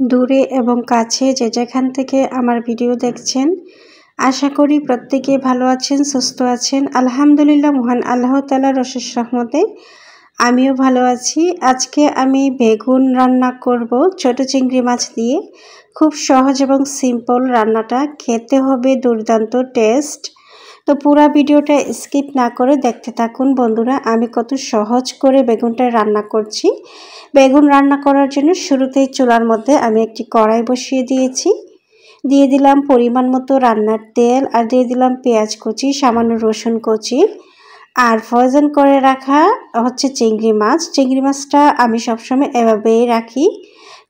দূরে এবং কাছে যে যেখান থেকে আমার ভিডিও দেখছেন, আশা করি প্রত্যেকে ভালো আছেন, সুস্থ আছেন। আলহামদুলিল্লাহ, মহান আল্লাহ তাআলার অশেষ রহমতে আমিও ভালো আছি। আজকে আমি বেগুন রান্না করব ছোট চিংড়ি মাছ দিয়ে। খুব সহজ এবং সিম্পল রান্নাটা, খেতে হবে দুর্দান্ত টেস্ট। তো পুরো ভিডিওটা স্কিপ না করে দেখতে থাকুন বন্ধুরা, আমি কত সহজ করে বেগুনটা রান্না করছি। বেগুন রান্না করার জন্য শুরুতেই চুলার মধ্যে আমি একটি কড়াই বসিয়ে দিয়েছি। দিয়ে দিলাম পরিমাণ মতো রান্নার তেল, আর দিয়ে দিলাম পেঁয়াজ কুচি, সামান্য রসুন কুচি, আর ফ্রোজেন করে রাখা হচ্ছে চিংড়ি মাছ। চিংড়ি মাছটা আমি সবসময় এভাবেই রাখি,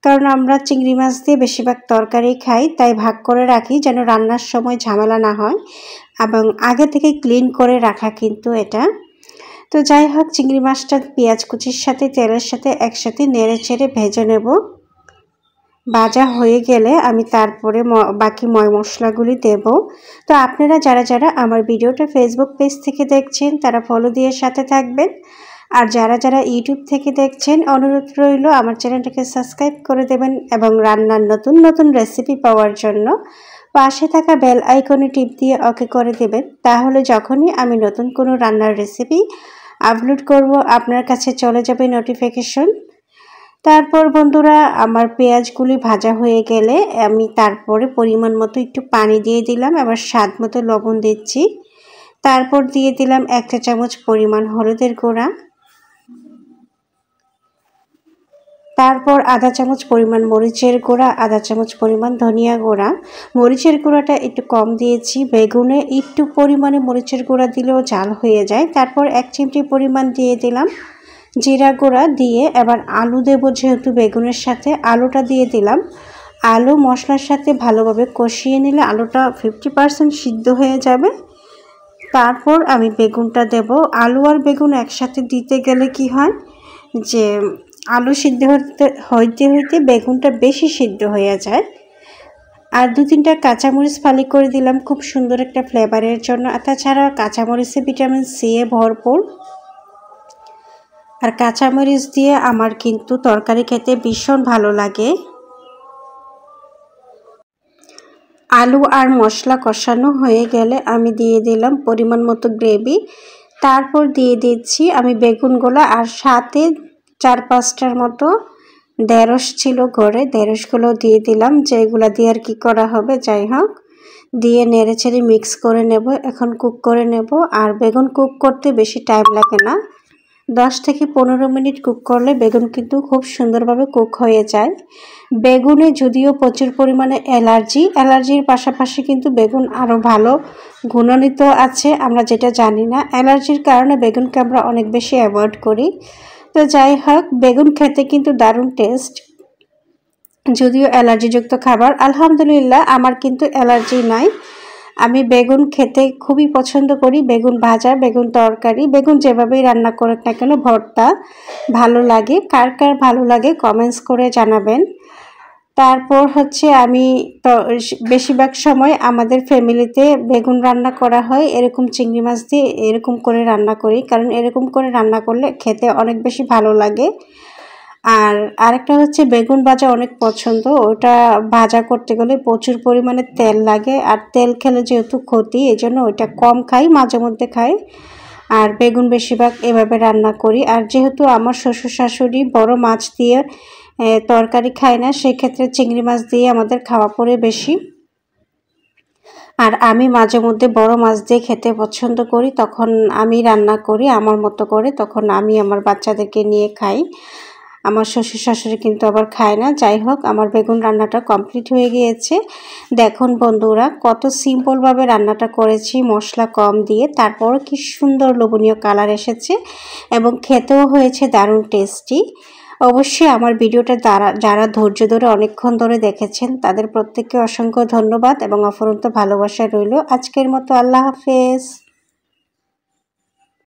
কারণ আমরা চিংড়ি মাছ দিয়ে বেশিরভাগ তরকারি খাই, তাই ভাগ করে রাখি যেন রান্নার সময় ঝামেলা না হয়, এবং আগে থেকে ক্লিন করে রাখা কিন্তু এটা। তো যাই হোক, চিংড়ি মাছটা পেঁয়াজ কুচির সাথে তেলের সাথে একসাথে নেড়ে চেড়ে ভেজে নেব। ভাজা হয়ে গেলে আমি তারপরে বাকি মশলাগুলি দেব। তো আপনারা যারা যারা আমার ভিডিওটা ফেসবুক পেজ থেকে দেখছেন তারা ফলো দিয়ে সাথে থাকবেন, আর যারা যারা ইউটিউব থেকে দেখছেন অনুরোধ রইল আমার চ্যানেলটাকে সাবস্ক্রাইব করে দেবেন, এবং রান্নার নতুন নতুন রেসিপি পাওয়ার জন্য পাশে থাকা বেল আইকনে টিপ দিয়ে ওকে করে দেবেন। তাহলে যখনই আমি নতুন কোনো রান্নার রেসিপি আপলোড করব আপনার কাছে চলে যাবে নোটিফিকেশন। তারপর বন্ধুরা, আমার পেঁয়াজগুলি ভাজা হয়ে গেলে আমি তারপরে পরিমাণ মতো একটু পানি দিয়ে দিলাম, আবার স্বাদ মতো লবণ দিচ্ছি। তারপর দিয়ে দিলাম 1 চা চামচ পরিমাণ হলুদের গুঁড়া, তারপর আধা চামচ পরিমাণ মরিচের গুঁড়া, আধা চামচ পরিমাণ ধনিয়া গুঁড়া। মরিচের গুঁড়াটা একটু কম দিয়েছি, বেগুনে একটু পরিমাণে মরিচের গুঁড়া দিলেও ঝাল হয়ে যায়। তারপর 1 চিমটি পরিমাণ দিয়ে দিলাম জিরা গুঁড়া, দিয়ে এবার আলু দেব, যেহেতু বেগুনের সাথে আলুটা দিয়ে দিলাম। আলু মশলার সাথে ভালোভাবে কষিয়ে নিলে আলুটা 50% সিদ্ধ হয়ে যাবে। তারপর আমি বেগুনটা দেব। আলু আর বেগুন একসাথে দিতে গেলে কি হয় যে আলু সিদ্ধ হইতে হইতে বেগুনটা বেশি সিদ্ধ হয়ে যায়। আর 2-3টা কাঁচামরিচ ফালি করে দিলাম খুব সুন্দর একটা ফ্লেভারের জন্য। তাছাড়া কাঁচামরিচে ভিটামিন সি এ ভরপুর, আর কাঁচামরিচ দিয়ে আমার কিন্তু তরকারি খেতে ভীষণ ভালো লাগে। আলু আর মশলা কষানো হয়ে গেলে আমি দিয়ে দিলাম পরিমাণ মতো গ্রেভি। তারপর দিয়ে দিচ্ছি আমি বেগুনগুলো, আর সাথে 4-5টার মতো ঢেঁড়স ছিল ঘরে, ঢেঁড়সগুলো দিয়ে দিলাম, যেগুলো দিয়ে আর কি করা হবে। যাই হোক, দিয়ে নেড়ে চেড়ে মিক্স করে নেব। এখন কুক করে নেব, আর বেগুন কুক করতে বেশি টাইম লাগে না, 10 থেকে 15 মিনিট কুক করলে বেগুন কিন্তু খুব সুন্দরভাবে কুক হয়ে যায়। বেগুনে যদিও প্রচুর পরিমাণে অ্যালার্জির পাশাপাশি কিন্তু বেগুন আরও ভালো গুণান্বিত আছে, আমরা যেটা জানি না। অ্যালার্জির কারণে বেগুনকে আমরা অনেক বেশি অ্যাভয়েড করি। তো যাই হোক, বেগুন খেতে কিন্তু দারুণ টেস্ট, যদিও অ্যালার্জিযুক্ত খাবার। আলহামদুলিল্লাহ, আমার কিন্তু অ্যালার্জি নাই। আমি বেগুন খেতে খুবই পছন্দ করি। বেগুন ভাজা, বেগুন তরকারি, বেগুন যেভাবেই রান্না করে না কেন, ভর্তা ভালো লাগে। কার কার ভালো লাগে কমেন্টস করে জানাবেন। তারপর হচ্ছে আমি তো বেশিরভাগ সময় আমাদের ফ্যামিলিতে বেগুন রান্না করা হয় এরকম চিংড়ি মাছ দিয়ে, এরকম করে রান্না করি, কারণ এরকম করে রান্না করলে খেতে অনেক বেশি ভালো লাগে। আর আরেকটা হচ্ছে বেগুন ভাজা অনেক পছন্দ, ওটা ভাজা করতে গেলে প্রচুর পরিমাণে তেল লাগে, আর তেল খেলে যেহেতু ক্ষতি, এই জন্য ওইটা কম খাই, মাঝে মধ্যে খাই। আর বেগুন বেশিরভাগ এভাবে রান্না করি। আর যেহেতু আমার শ্বশুর শাশুড়ি বড় মাছ দিয়ে তরকারি খায় না, সেক্ষেত্রে চিংড়ি মাছ দিয়ে আমাদের খাওয়া পড়ে বেশি। আর আমি মাঝে মধ্যে বড় মাছ দিয়ে খেতে পছন্দ করি, তখন আমি রান্না করি আমার মতো করে, তখন আমি আমার বাচ্চাদেরকে নিয়ে খাই। আমার শ্বশুর শাশুড়ি কিন্তু আবার খায় না। যাই হোক, আমার বেগুন রান্নাটা কমপ্লিট হয়ে গিয়েছে। দেখুন বন্ধুরা, কত সিম্পলভাবে রান্নাটা করেছি মশলা কম দিয়ে, তারপরও কি সুন্দর লোভনীয় কালার এসেছে, এবং খেতেও হয়েছে দারুণ টেস্টি। অবশ্যই আমার ভিডিওটা যারা ধৈর্য ধরে অনেকক্ষণ ধরে দেখেছেন তাদের প্রত্যেককে অসংখ্য ধন্যবাদ এবং অফুরন্ত ভালোবাসা রইল। আজকের মতো আল্লাহ হাফেজ।